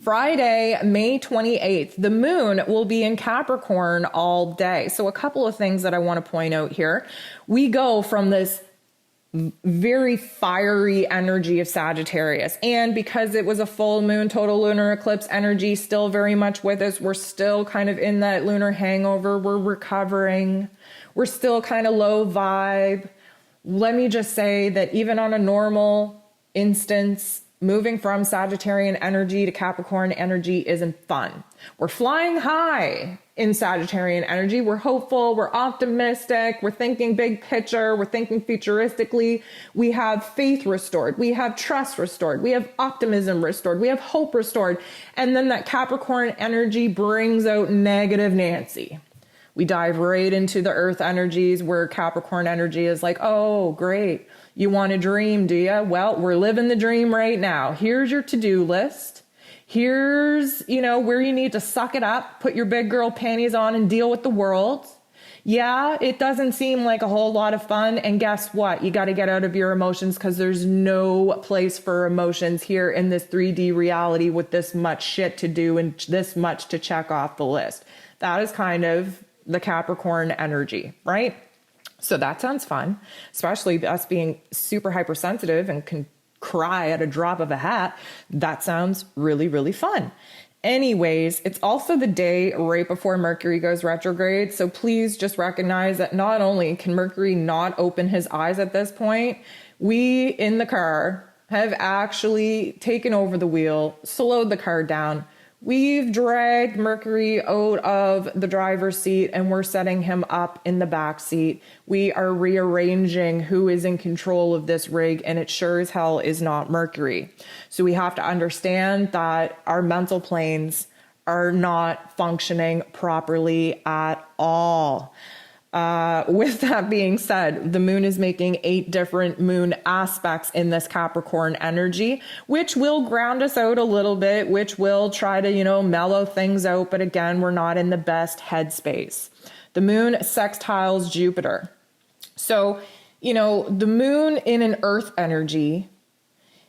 Friday, May 28th, the moon will be in Capricorn all day. So a couple of things that I want to point out here. We go from this very fiery energy of Sagittarius. And because it was a full moon, total lunar eclipse energy still very much with us, we're still kind of in that lunar hangover. We're recovering. We're still kind of low vibe. Let me just say that even on a normal instance, moving from Sagittarian energy to Capricorn energy isn't fun. We're flying high in Sagittarian energy. We're hopeful, we're optimistic, we're thinking big picture, we're thinking futuristically. We have faith restored, we have trust restored, we have optimism restored, we have hope restored. And then that Capricorn energy brings out negative Nancy. We dive right into the earth energies where Capricorn energy is like, oh, great. You want a dream, do you? Well, we're living the dream right now. Here's your to-do list. Here's, where you need to suck it up, put your big girl panties on and deal with the world. Yeah, it doesn't seem like a whole lot of fun. And guess what? You got to get out of your emotions because there's no place for emotions here in this 3D reality with this much shit to do and this much to check off the list. That is kind of the Capricorn energy, right? So that sounds fun, especially us being super hypersensitive and can cry at a drop of a hat. That sounds really, really fun. Anyways, it's also the day right before Mercury goes retrograde. So please just recognize that not only can Mercury not open his eyes at this point, we in the car have actually taken over the wheel, slowed the car down. We've dragged Mercury out of the driver's seat and we're setting him up in the back seat. We are rearranging who is in control of this rig, and it sure as hell is not Mercury. So we have to understand that our mental planes are not functioning properly at all. With that being said, the moon is making 8 different moon aspects in this Capricorn energy, which will ground us out a little bit, which will try to, mellow things out. But again, we're not in the best headspace. The moon sextiles Jupiter. So, the moon in an earth energy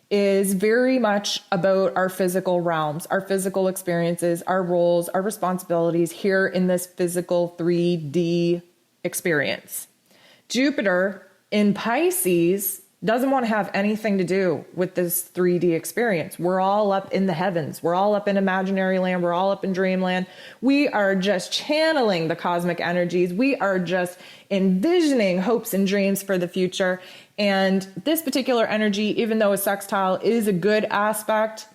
is very much about our physical realms, our physical experiences, our roles, our responsibilities here in this physical 3D experience. Jupiter in Pisces doesn't want to have anything to do with this 3D experience. We're all up in the heavens. We're all up in imaginary land. We're all up in dreamland. We are just channeling the cosmic energies. We are just envisioning hopes and dreams for the future. And this particular energy, even though a sextile is a good aspect,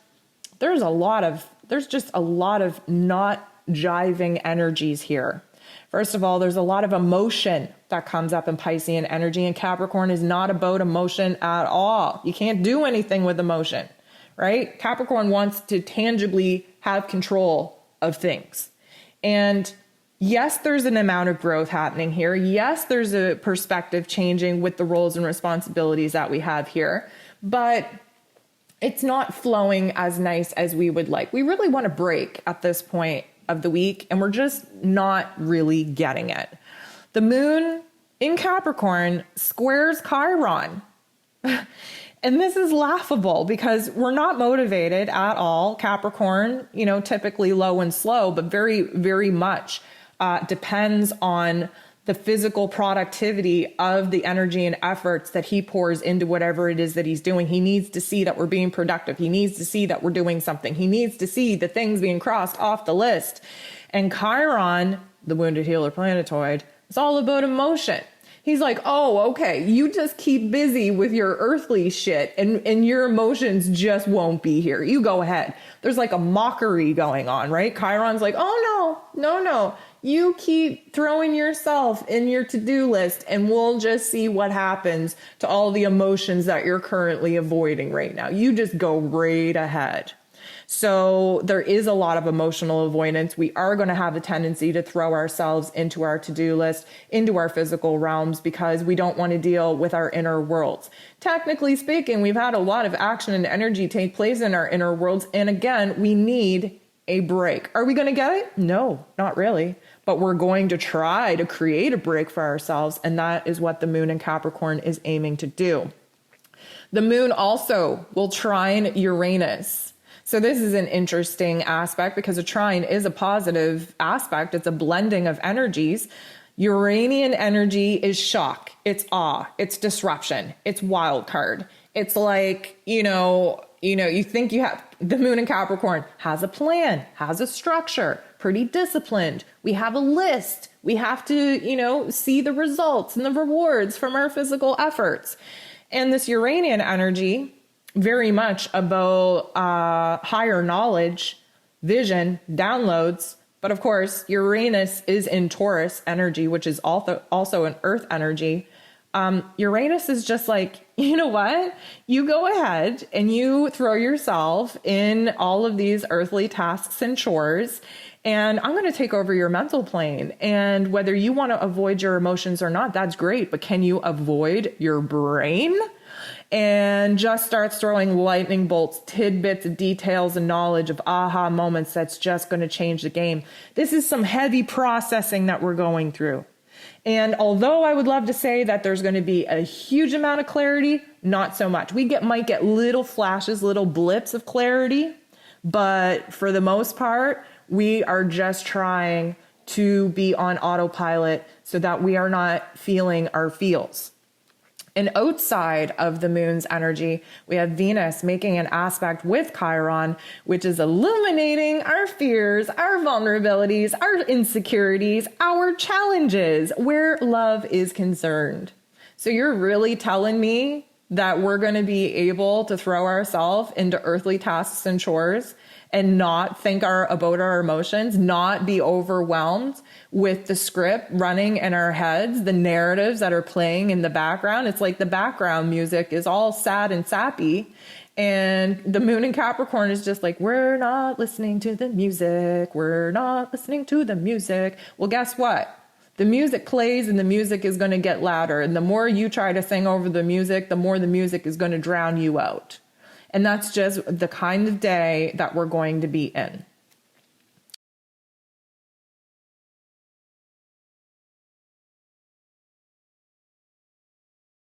there's just a lot of not jiving energies here. First of all, there's a lot of emotion that comes up in Piscean energy, and Capricorn is not about emotion at all. You can't do anything with emotion, right? Capricorn wants to tangibly have control of things. And yes, there's an amount of growth happening here. Yes, there's a perspective changing with the roles and responsibilities that we have here, but it's not flowing as nice as we would like. We really want to break at this point of the week, and we're just not really getting it. The moon in Capricorn squares Chiron. And this is laughable because we're not motivated at all. Capricorn, typically low and slow, but very, very much depends on the physical productivity of the energy and efforts that he pours into whatever it is that he's doing. He needs to see that we're being productive. He needs to see that we're doing something. He needs to see the things being crossed off the list. And Chiron, the wounded healer planetoid, is all about emotion. He's like, oh, okay, you just keep busy with your earthly shit and your emotions just won't be here. You go ahead. There's like a mockery going on, right? Chiron's like, oh, no. You keep throwing yourself in your to-do list and we'll just see what happens to all the emotions that you're currently avoiding right now. You just go right ahead. So there is a lot of emotional avoidance. We are going to have a tendency to throw ourselves into our to-do list, into our physical realms, because we don't want to deal with our inner worlds. Technically speaking, we've had a lot of action and energy take place in our inner worlds. And again, we need a break. Are we going to get it? No, not really. But we're going to try to create a break for ourselves. And that is what the moon in Capricorn is aiming to do. The moon also will trine Uranus. So this is an interesting aspect because a trine is a positive aspect. It's a blending of energies. Uranian energy is shock, it's awe, it's disruption, it's wild card. It's like, you think you have the moon in Capricorn has a plan, has a structure, pretty disciplined. We have a list. We have to, see the results and the rewards from our physical efforts. And this Uranian energy, very much about higher knowledge, vision, downloads. But of course, Uranus is in Taurus energy, which is also an earth energy. Uranus is just like, you know what? You go ahead and you throw yourself in all of these earthly tasks and chores, and I'm going to take over your mental plane. And whether you want to avoid your emotions or not, that's great. But can you avoid your brain? And just starts throwing lightning bolts, tidbits, details, and knowledge of aha moments that's just going to change the game. This is some heavy processing that we're going through. And although I would love to say that there's going to be a huge amount of clarity, not so much. We might get little flashes, little blips of clarity, but for the most part, we are just trying to be on autopilot so that we are not feeling our feels. And outside of the moon's energy, we have Venus making an aspect with Chiron, which is illuminating our fears, our vulnerabilities, our insecurities, our challenges, where love is concerned. So you're really telling me that we're going to be able to throw ourselves into earthly tasks and chores and not think about our emotions, not be overwhelmed with the script running in our heads, the narratives that are playing in the background. It's like the background music is all sad and sappy. And the moon in Capricorn is just like, we're not listening to the music. We're not listening to the music. Well, guess what? The music plays and the music is going to get louder. And the more you try to sing over the music, the more the music is going to drown you out. And that's just the kind of day that we're going to be in.